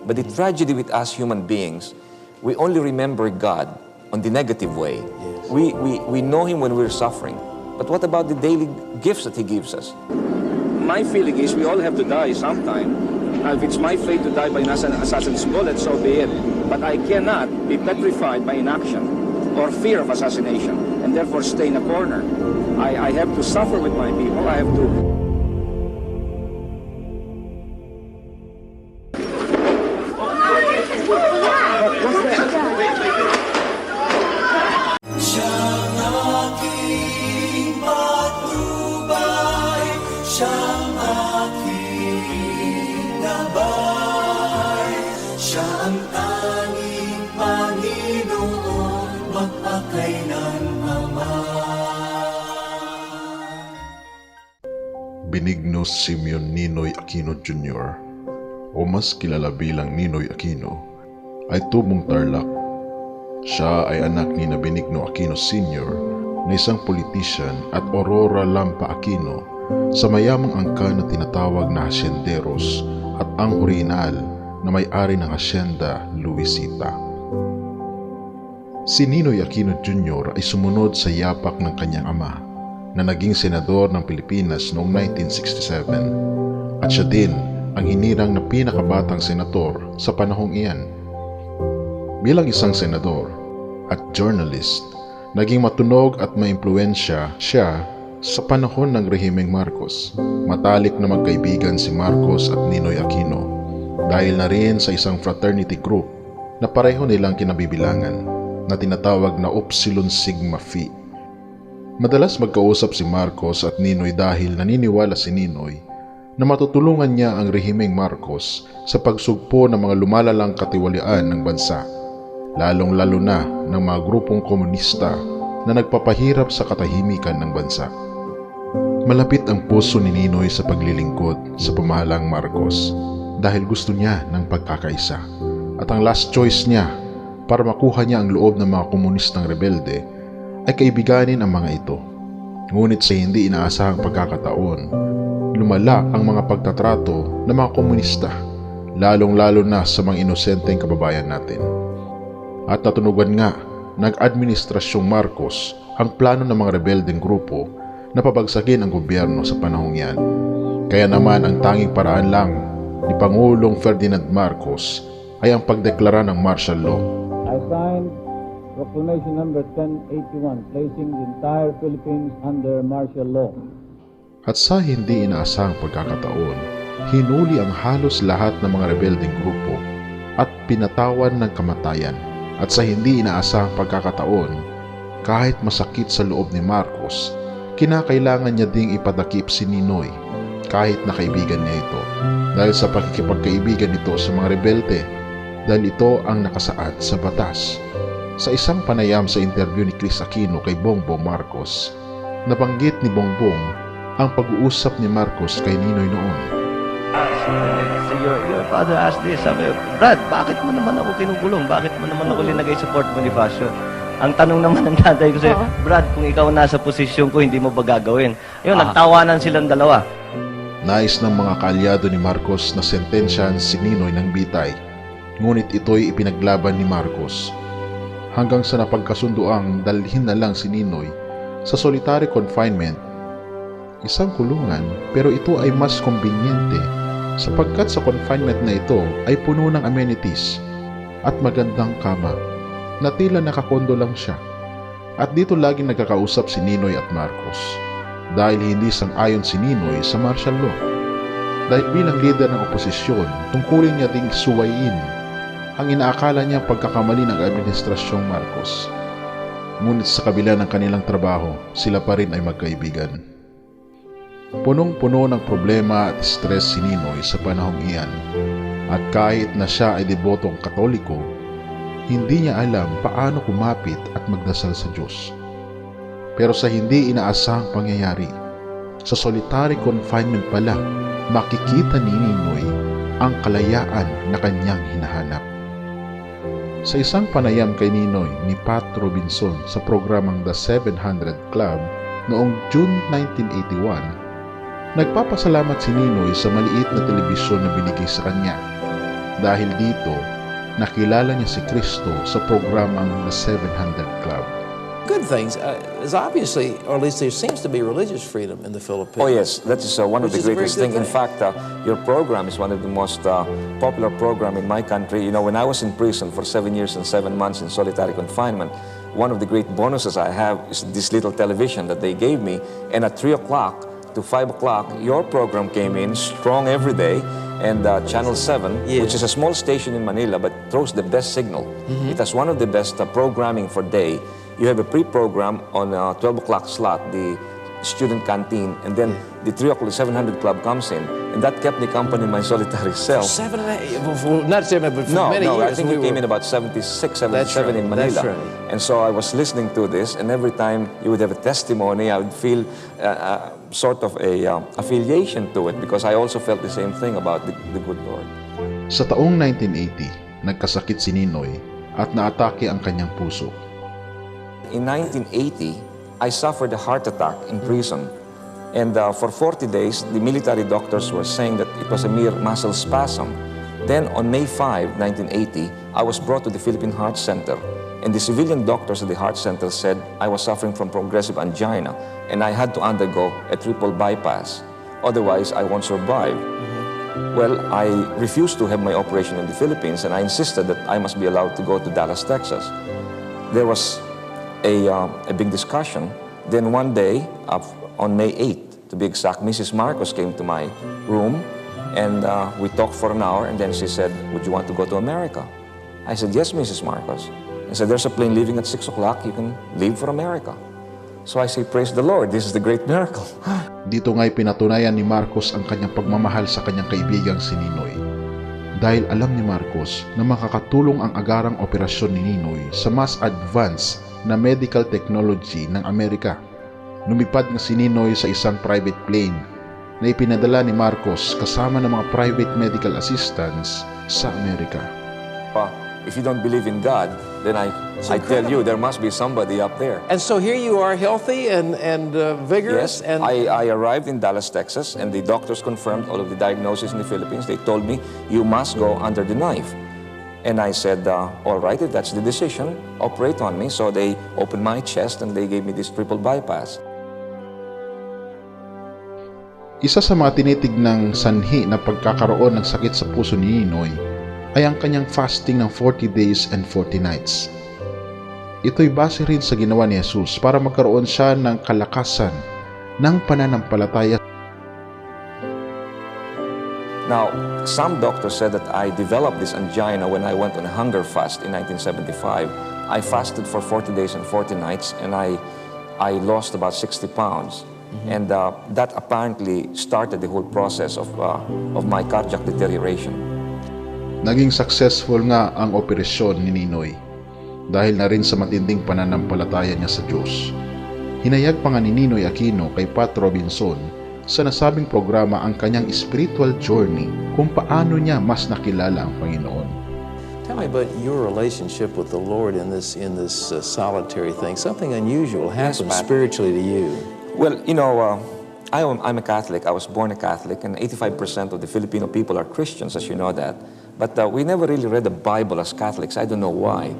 But the tragedy with us human beings, we only remember God on the negative way. Yes. We know Him when we're suffering. But what about the daily gifts that He gives us? My feeling is we all have to die sometime. If it's my fate to die by an assassin's bullet, so be it. But I cannot be petrified by inaction or fear of assassination and therefore stay in a corner. I have to suffer with my people. I have to... Benigno Simeon Ninoy Aquino Jr. o mas kilala bilang Ninoy Aquino ay tubong Tarlac. Siya ay anak ni Benigno Aquino Sr. na isang politician at Aurora Lampa Aquino sa mayamang angkan na tinatawag na hacienderos at ang orihinal na may-ari ng Hacienda, Luisita. Si Ninoy Aquino Jr. ay sumunod sa yapak ng kanyang ama na naging senador ng Pilipinas noong 1967 at siya din ang hinirang na pinakabatang senador sa panahong iyan. Bilang isang senador at journalist, naging matunog at maimpluwensya siya sa panahon ng rehimeng Marcos. Matalik na magkaibigan si Marcos at Ninoy Aquino dahil na rin sa isang fraternity group na pareho nilang kinabibilangan na tinatawag na Upsilon Sigma Phi. Madalas magkausap si Marcos at Ninoy dahil naniniwala si Ninoy na matutulungan niya ang rehimeng Marcos sa pagsugpo ng mga lumalalang katiwalian ng bansa, lalong-lalo na ng mga grupong komunista na nagpapahirap sa katahimikan ng bansa. Malapit ang puso ni Ninoy sa paglilingkod sa pamahalang Marcos dahil gusto niya ng pagkakaisa at ang last choice niya para makuha niya ang loob ng mga komunistang rebelde ay kaibiganin ang mga ito. Ngunit sa hindi inaasahang pagkakataon, lumala ang mga pagtatrato ng mga komunista, lalong-lalo na sa mga inosenteng kababayan natin. At natunugan nga ng Administrasyong Marcos ang plano ng mga rebeldeng grupo na pabagsakin ang gobyerno sa panahong yan. Kaya naman ang tanging paraan lang ni Pangulong Ferdinand Marcos ay ang pagdeklara ng martial law. I signed Proclamation number 1081, placing the entire Philippines under martial law. At sa hindi inaasahang pagkakataon, hinuli ang halos lahat ng mga rebeldeng grupo at pinatawan ng kamatayan. At sa hindi inaasahang pagkakataon, kahit masakit sa loob ni Marcos, kinakailangan niya ding ipadakip si Ninoy kahit na kaibigan niya ito dahil sa pakikipagkaibigan nito sa mga rebelde dahil ito ang nakasaad sa batas. Sa isang panayam sa interview ni Chris Aquino kay Bongbong Marcos, nabanggit ni Bongbong ang pag-uusap ni Marcos kay Ninoy noon. Your father asked this, sabi, Brad, bakit mo naman ako kinugulong? Bakit mo naman ako linagay sa Fort Bonifacio? Ang tanong naman ng tatay ko sa'yo, Brad, kung ikaw nasa posisyon ko, hindi mo ba gagawin? Yun, nagtawanan silang dalawa. Nais ng mga kaalyado ni Marcos na sentensyahan si Ninoy ng bitay, ngunit ito'y ipinaglaban ni Marcos. Hanggang sa napagkasunduang dalhin na lang si Ninoy sa solitary confinement, isang kulungan, pero ito ay mas kombinyente sapagkat sa confinement na ito ay puno ng amenities at magandang kama na tila nakakondo lang siya. At dito laging nagkakausap si Ninoy at Marcos dahil hindi sang-ayon si Ninoy sa martial law. Dahil bilang leader ng oposisyon, tungkulin niya ding suwayin ang inaakala niya pagkakamali ng Administrasyong Marcos. Ngunit sa kabila ng kanilang trabaho, sila pa rin ay magkaibigan. Punong-puno ng problema at stress si Ninoy sa panahong iyan. At kahit na siya ay debotong Katoliko, hindi niya alam paano kumapit at magdasal sa Diyos. Pero sa hindi inaasahang pangyayari, sa solitary confinement pala, makikita ni Ninoy ang kalayaan na kanyang hinahanap. Sa isang panayam kay Ninoy ni Pat Robinson sa programang The 700 Club noong June 1981, nagpapasalamat si Ninoy sa maliit na telebisyon na binigay sa kanya Dahil dito, nakilala niya si Kristo sa programang The 700 Club. Good things is obviously, or at least there seems to be religious freedom in the Philippines. Oh yes, that is one of the Which is a very greatest good things. In thing. fact, your program is one of the most popular program in my country. You know, when I was in prison for 7 years and 7 months in solitary confinement, one of the great bonuses I have is this little television that they gave me. And at 3 o'clock to 5 o'clock, your program came in strong every day. And Channel 7, Yes. which is a small station in Manila, but throws the best signal. It has one of the best programming for day. You have a pre-program on 12 o'clock slot, the student canteen, and then the 3 o'clock 700 Club comes in, and that kept me company in my solitary cell. 7 and 8, not 7, but for No, many no, years. I think it came in about 76, 77 That's right, in Manila. that's right. And so I was listening to this, and every time you would have a testimony, I would feel sort of a affiliation to it, because I also felt the same thing about the good Lord. Sa taong 1980, nagkasakit si Ninoy at naatake ang kanyang puso. In 1980, I suffered a heart attack in prison. And for 40 days, the military doctors were saying that it was a mere muscle spasm. Then on May 5, 1980, I was brought to the Philippine Heart Center. And the civilian doctors at the Heart Center said I was suffering from progressive angina and I had to undergo a triple bypass. Otherwise, I won't survive. Well, I refused to have my operation in the Philippines and I insisted that I must be allowed to go to Dallas, Texas. There was a big discussion. Then one day, on May 8th, to be exact, Mrs. Marcos came to my room and we talked for an hour and then she said, "Would you want to go to America?" I said, "Yes, Mrs. Marcos." I said, "There's a plane leaving at 6 o'clock. You can leave for America." So I say, "Praise the Lord, this is the great miracle." Dito nga'y pinatunayan ni Marcos ang kanyang pagmamahal sa kanyang kaibigang si Ninoy. Dahil alam ni Marcos na makakatulong ang agarang operasyon ni Ninoy sa mas advanced na medical technology ng Amerika. Lumipad nga si Ninoy sa isang private plane na ipinadala ni Marcos kasama ng mga private medical assistants sa Amerika. If you don't believe in God, then I tell you, there must be somebody up there. And so here you are, healthy and vigorous. Yes, And I arrived in Dallas, Texas, and the doctors confirmed all of the diagnoses in the Philippines. They told me, "You must go under the knife." And I said, all right, if that's the decision, operate on me. So they opened my chest and they gave me this triple bypass. Isa sa mga tinitignang sanhi na pagkakaroon ng sakit sa puso ni Ninoy ay ang kanyang fasting ng 40 days and 40 nights. Ito'y base rin sa ginawa ni Jesus para magkaroon siya ng kalakasan ng pananampalataya. Now, some doctors said that I developed this angina when I went on a hunger fast in 1975. I fasted for 40 days and 40 nights and I lost about 60 pounds. And that apparently started the whole process of my cardiac deterioration. Naging successful nga ang operasyon ni Ninoy dahil na rin sa matinding pananampalataya niya sa Diyos. Hinayag pa nga ni Ninoy Aquino kay Pat Robinson sa nasabing programa ang kanyang spiritual journey kung paano niya mas nakilala ang Panginoon. tell me about your relationship with the Lord in this solitary thing. Something unusual happened Pat. spiritually to you. Well, you know, I'm a Catholic. I was born a Catholic, and 85% of the Filipino people are Christians, as you know that. But we never really read the Bible as Catholics. I don't know why.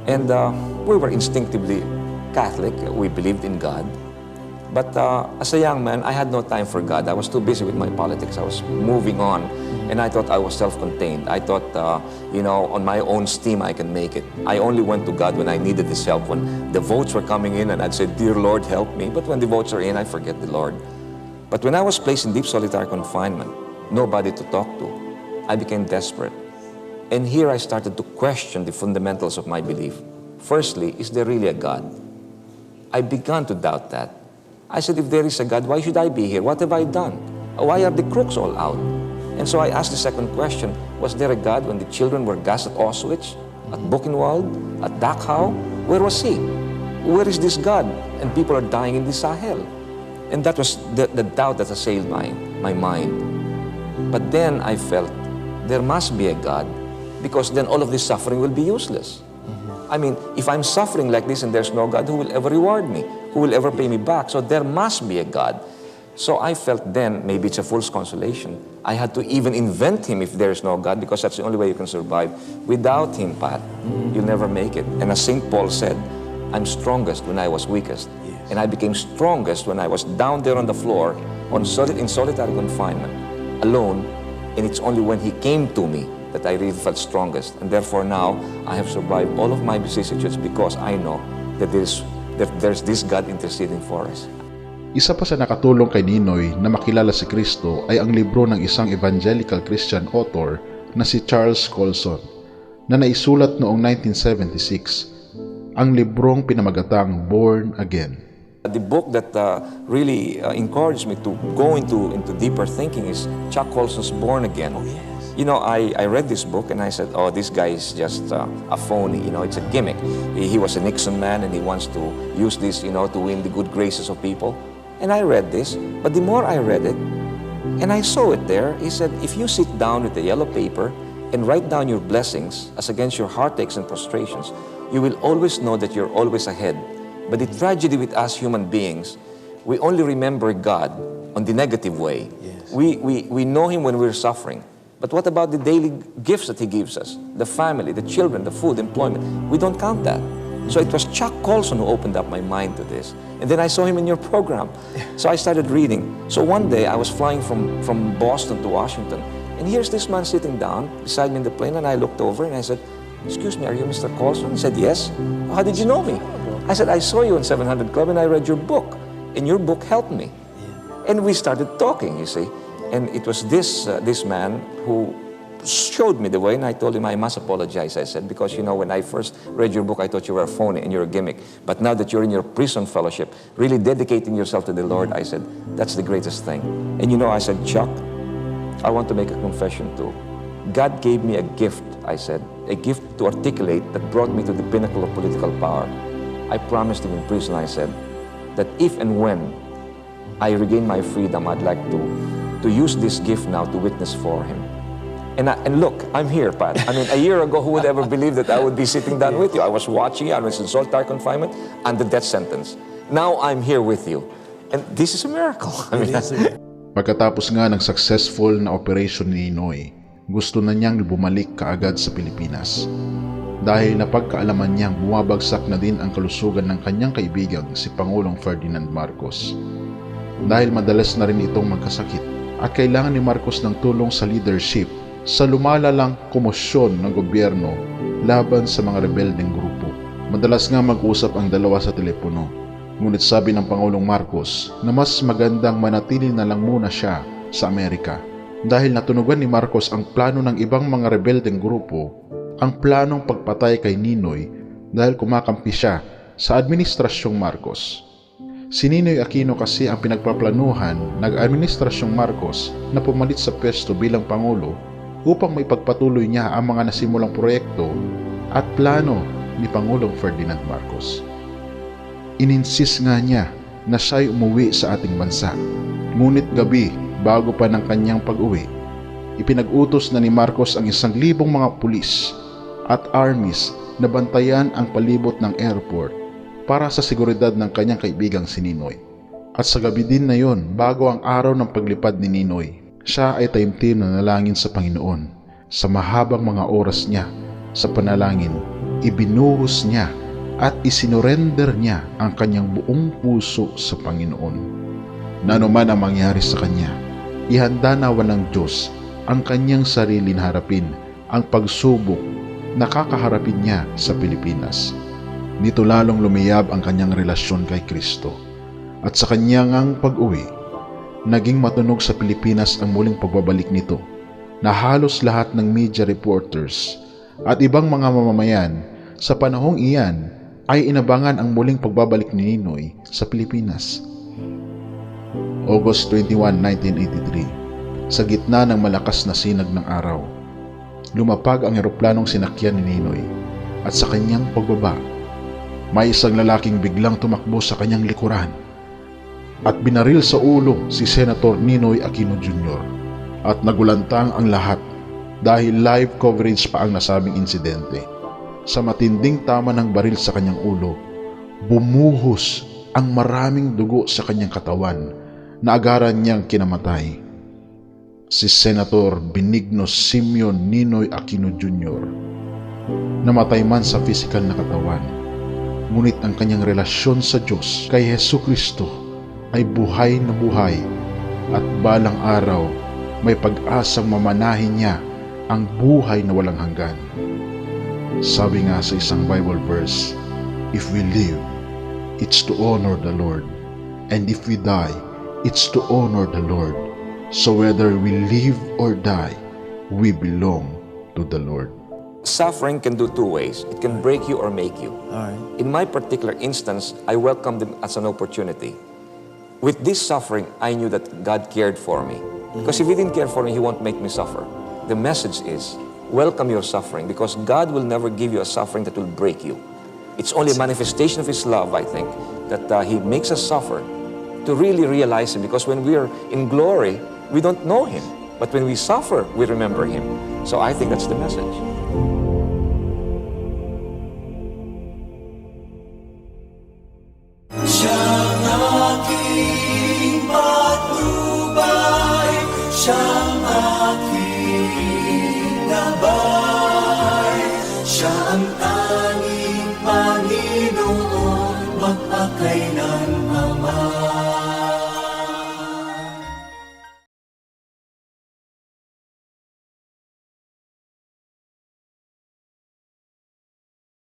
And we were instinctively Catholic. We believed in God. But as a young man, I had no time for God. I was too busy with my politics. I was moving on, and I thought I was self-contained. I thought, you know, on my own steam, I can make it. I only went to God when I needed His help, when the votes were coming in, and I'd say, "Dear Lord, help me." But when the votes are in, I forget the Lord. But when I was placed in deep solitary confinement, nobody to talk to, I became desperate. And here I started to question the fundamentals of my belief. Firstly, is there really a God? I began to doubt that. I said, if there is a God, why should I be here? What have I done? Why are the crooks all out? And so I asked the second question, was there a God when the children were gassed at Auschwitz, at Buchenwald, at Dachau? Where was He? Where is this God? And people are dying in the Sahel. And that was the doubt that assailed my mind. But then I felt, there must be a God, because then all of this suffering will be useless. I mean, if I'm suffering like this and there's no God, who will ever reward me? Who will ever pay me back? So there must be a God. So I felt then, maybe it's a fool's consolation. I had to even invent him if there is no God, because that's the only way you can survive. Without him, Pat, you'll never make it. And as St. Paul said, I'm strongest when I was weakest. And I became strongest when I was down there on the floor, in solitary confinement, alone. And it's only when he came to me that I really felt strongest. And therefore now, I have survived all of my vicissitudes because I know that there's this God interceding for us. Isa pa sa nakatulong kay Ninoy na makilala si Kristo ay ang libro ng isang evangelical Christian author na si Charles Colson na naisulat noong 1976, ang librong pinamagatang Born Again. The book that really encouraged me to go into deeper thinking is Chuck Colson's Born Again. Oh, yes. You know, I read this book and I said, oh, this guy is just a phony, you know, it's a gimmick. He was a Nixon man and he wants to use this, you know, to win the good graces of people. And I read this, but the more I read it, and I saw it there, he said, if you sit down with a yellow paper and write down your blessings as against your heartaches and frustrations, you will always know that you're always ahead. But the tragedy with us human beings, we only remember God on the negative way. Yes. We know Him when we're suffering. But what about the daily gifts that He gives us? The family, the children, the food, employment. We don't count that. So it was Chuck Colson who opened up my mind to this. And then I saw him in your program. So I started reading. So one day I was flying from Boston to Washington. And here's this man sitting down beside me in the plane. And I looked over and I said, excuse me, are you Mr. Colson? He said, yes. How did you know me? I said, I saw you in 700 Club and I read your book. And your book helped me. And we started talking, you see. And it was this man who showed me the way, and I told him I must apologize. I said, because you know, when I first read your book, I thought you were a phony and you're a gimmick. But now that you're in your prison fellowship, really dedicating yourself to the Lord, I said, that's the greatest thing. And you know, I said, Chuck, I want to make a confession too. God gave me a gift, I said, a gift to articulate that brought me to the pinnacle of political power. I promised him in prison, I said, that if and when I regain my freedom, I'd like to use this gift now to witness for him. And look, I'm here, Pat. I mean, a year ago, who would ever believe that I would be sitting down with you? I was watching you. I was in solitary confinement and the death sentence. Now I'm here with you. And this is a miracle. I mean, Pagkatapos nga ng successful na operation ni Ninoy, gusto na niyang bumalik kaagad sa Pilipinas. Dahil napagkaalaman niyang bumabagsak na din ang kalusugan ng kanyang kaibigang si Pangulong Ferdinand Marcos. Dahil madalas na rin itong magkasakit at kailangan ni Marcos ng tulong sa leadership sa lumalalang komosyon ng gobyerno laban sa mga rebeldeng grupo. Madalas nga mag-usap ang dalawa sa telepono. Ngunit sabi ng Pangulong Marcos na mas magandang manatili na lang muna siya sa Amerika dahil natunugan ni Marcos ang plano ng ibang mga rebeldeng grupo, ang planong pagpatay kay Ninoy dahil kumakampi siya sa administrasyong Marcos. Si Ninoy Aquino kasi ang pinagpaplanuhan ng administrasyong Marcos na pumalit sa pwesto bilang Pangulo upang maipagpatuloy niya ang mga nasimulang proyekto at plano ni Pangulong Ferdinand Marcos. Ininsist nga niya na siya'y umuwi sa ating bansa. Ngunit gabi, bago pa ng kanyang pag-uwi, ipinag-utos na ni Marcos ang 1,000 mga pulis at armies na bantayan ang palibot ng airport para sa seguridad ng kanyang kaibigang si Ninoy. At sa gabi din na yon, bago ang araw ng paglipad ni Ninoy, siya ay taimtim na nalangin sa Panginoon. Sa mahabang mga oras niya sa panalangin, ibinuhos niya at isinurrender niya ang kanyang buong puso sa Panginoon. Na anuman ang mangyari sa kanya, ihanda nawa ng Diyos ang kanyang sarili na harapin ang pagsubok na kakaharapin niya sa Pilipinas. Nito lalong lumiyab ang kanyang relasyon kay Kristo. At sa kanyang pag-uwi, naging matunog sa Pilipinas ang muling pagbabalik nito na halos lahat ng media reporters at ibang mga mamamayan sa panahong iyan ay inabangan ang muling pagbabalik ni Ninoy sa Pilipinas. August 21, 1983, sa gitna ng malakas na sinag ng araw, lumapag ang eroplanong sinakyan ni Ninoy at sa kanyang pagbaba, may isang lalaking biglang tumakbo sa kanyang likuran at binaril sa ulo si Senator Ninoy Aquino Jr. at nagulantang ang lahat dahil live coverage pa ang nasabing insidente. Sa matinding tama ng baril sa kanyang ulo, bumuhos ang maraming dugo sa kanyang katawan na agaran niyang kinamatay. Si Senador Benigno Simeon Ninoy Aquino Jr. Namatay man sa pisikal na katawan, ngunit ang kanyang relasyon sa Diyos kay Jesucristo ay buhay na buhay at balang araw may pag-asang mamanahin niya ang buhay na walang hanggan. Sabi nga sa isang Bible verse, if we live, it's to honor the Lord. And if we die, it's to honor the Lord. So whether we live or die, we belong to the Lord. Suffering can do two ways. It can break you or make you. All right. In my particular instance, I welcomed it as an opportunity. With this suffering, I knew that God cared for me. Because if He didn't care for me, He won't make me suffer. The message is, welcome your suffering, because God will never give you a suffering that will break you. It's only a manifestation of His love, I think, that He makes us suffer to really realize Him. Because when we are in glory, we don't know Him. But when we suffer, we remember Him. So I think that's the message. Siyang aking